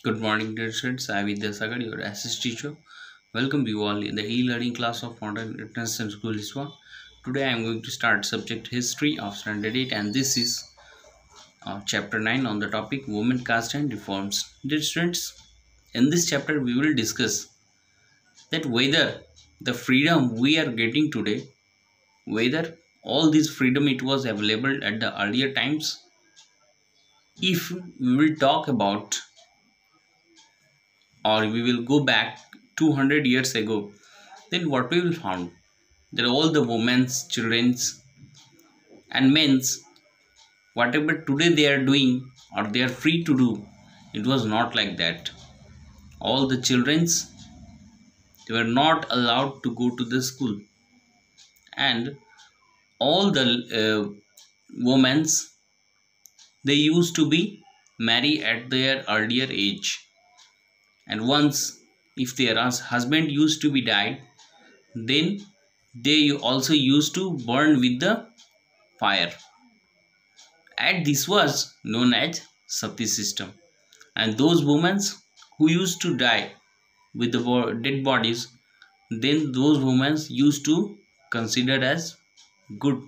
Good morning, dear students. I am Vidyasagar, your assist teacher. Welcome you all in the e-learning class of Modern International School ISWA. Today I am going to start subject History of Standard 8, and this is chapter 9 on the topic Women, Caste and Reforms. Dear students, in this chapter we will discuss that whether the freedom we are getting today, whether all this freedom it was available at the earlier times. If we will talk about, or we will go back 200 years ago, then what we will find that all the women's, children's and men's, whatever today they are doing or they are free to do, it was not like that. All the children's, they were not allowed to go to the school, and all the women's, they used to be married at their earlier age, and once if their husband used to be died, then they also used to burn with the fire, and this was known as sati system. And those women who used to die with the dead bodies, then those women used to consider as good.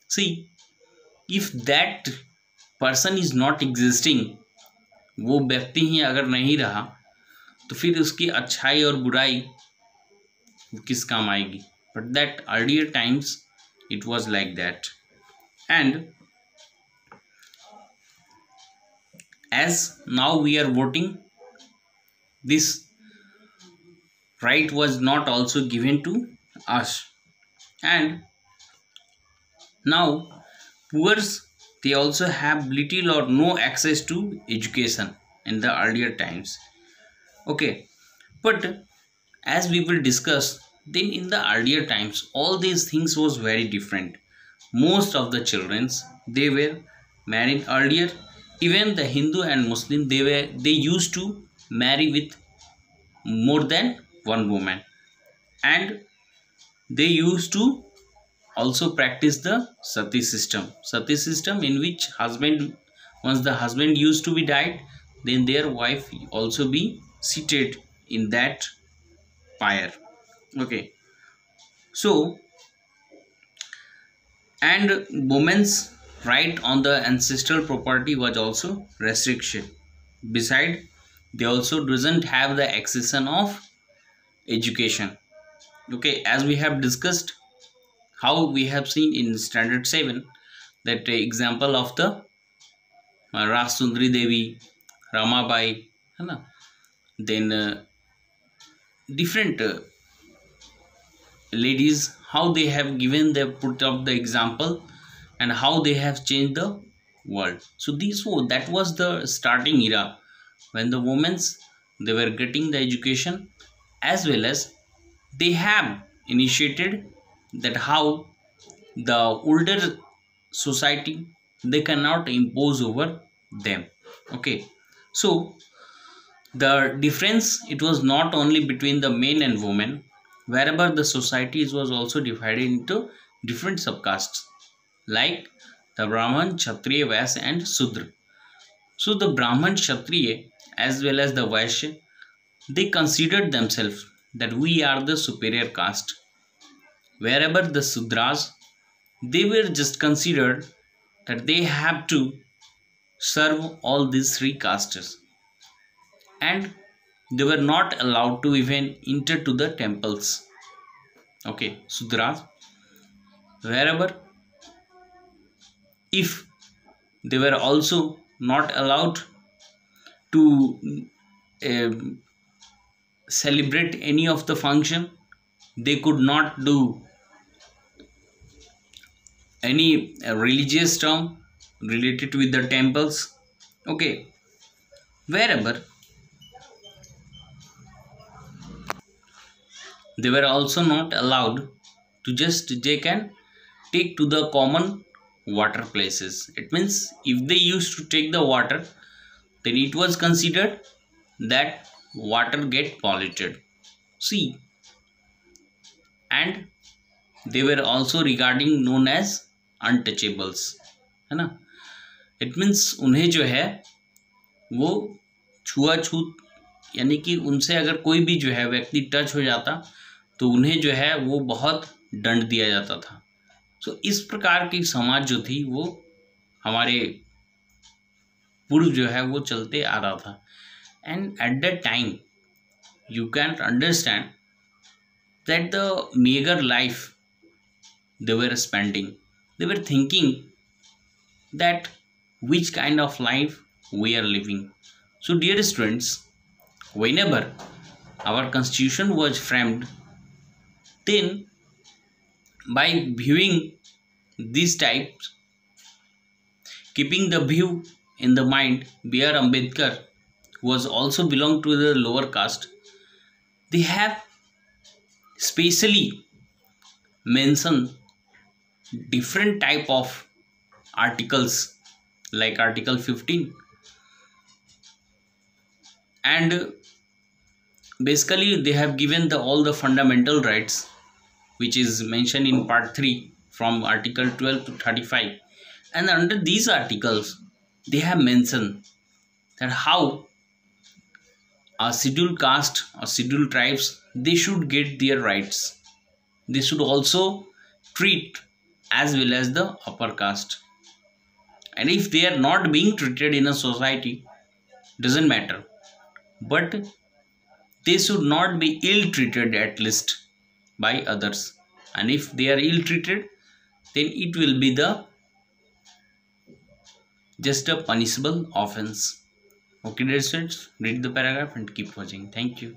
See, if that person is not existing, वो व्यक्ति ही अगर नहीं रहा, तो फिर उसकी अच्छाई और बुराई किस काम आएगी. But that earlier times it was like that. And as now we are voting, this right was not also given to us. And now poors, they also have little or no access to education in the earlier times. Okay, but as we will discuss, then in the earlier times all these things was very different. Most of the childrens, they were married earlier. Even the Hindu and Muslim, they used to marry with more than one woman, and they used to also practice the sati system. Sati system in which husband, once the husband used to be died, then their wife also be seated in that pyre. Okay, so, and women's right on the ancestral property was also restriction. Beside, they also doesn't have the accession of education. Okay, as we have discussed, how we have seen in standard 7, that example of the Rasundri Devi, Ramabai, है ना, then different ladies, how they have given the put up the example and how they have changed the world. So that was the starting era when the women's, they were getting the education, as well as they have initiated that how the older society, they cannot impose over them. Okay, so the difference, it was not only between the men and women. Wherever the societies was also divided into different subcastes, like the Brahman, Kshatriya, Vaishya and Sudra. So the Brahman, Kshatriya as well as the Vaishya, they considered themselves that we are the superior caste. Wherever the Sudras, they were just considered that they have to serve all these three castes, and they were not allowed to even enter to the temples. Okay, Sudras, wherever, if they were also not allowed to celebrate any of the function, they could not do any religious term related with the temples. Okay, wherever they were also not allowed to just they can take to the common water places. It means if they used to take the water, then it was considered that water get polluted. See, and they were also regarding known as untouchables, है ना. It means उन्हें जो है वो छुआछूत, यानी कि उनसे अगर कोई भी जो है व्यक्ति टच हो जाता तो उन्हें जो है वो बहुत दंड दिया जाता था। सो इस प्रकार की समाज जो थी वो हमारे पूर्व जो है वो चलते आ रहा था। And at that time you can't understand that the meager life they were spending, they were thinking that which kind of life we are living. So dear students, whenever our constitution was framed, then by viewing these types, keeping the view in the mind, B.R. Ambedkar, who was also belonged to the lower caste, they have specially mentioned different type of articles like article 15, and basically they have given the all the fundamental rights which is mentioned in part 3 from article 12 to 35. And under these articles they have mentioned that how a scheduled caste or scheduled tribes, they should get their rights. They should also treat as well as the upper caste. And if they are not being treated in a society, doesn't matter. But they should not be ill treated at least by others. And if they are ill treated, then it will be the just a punishable offense. Okay, dear students, read the paragraph and keep watching. Thank you.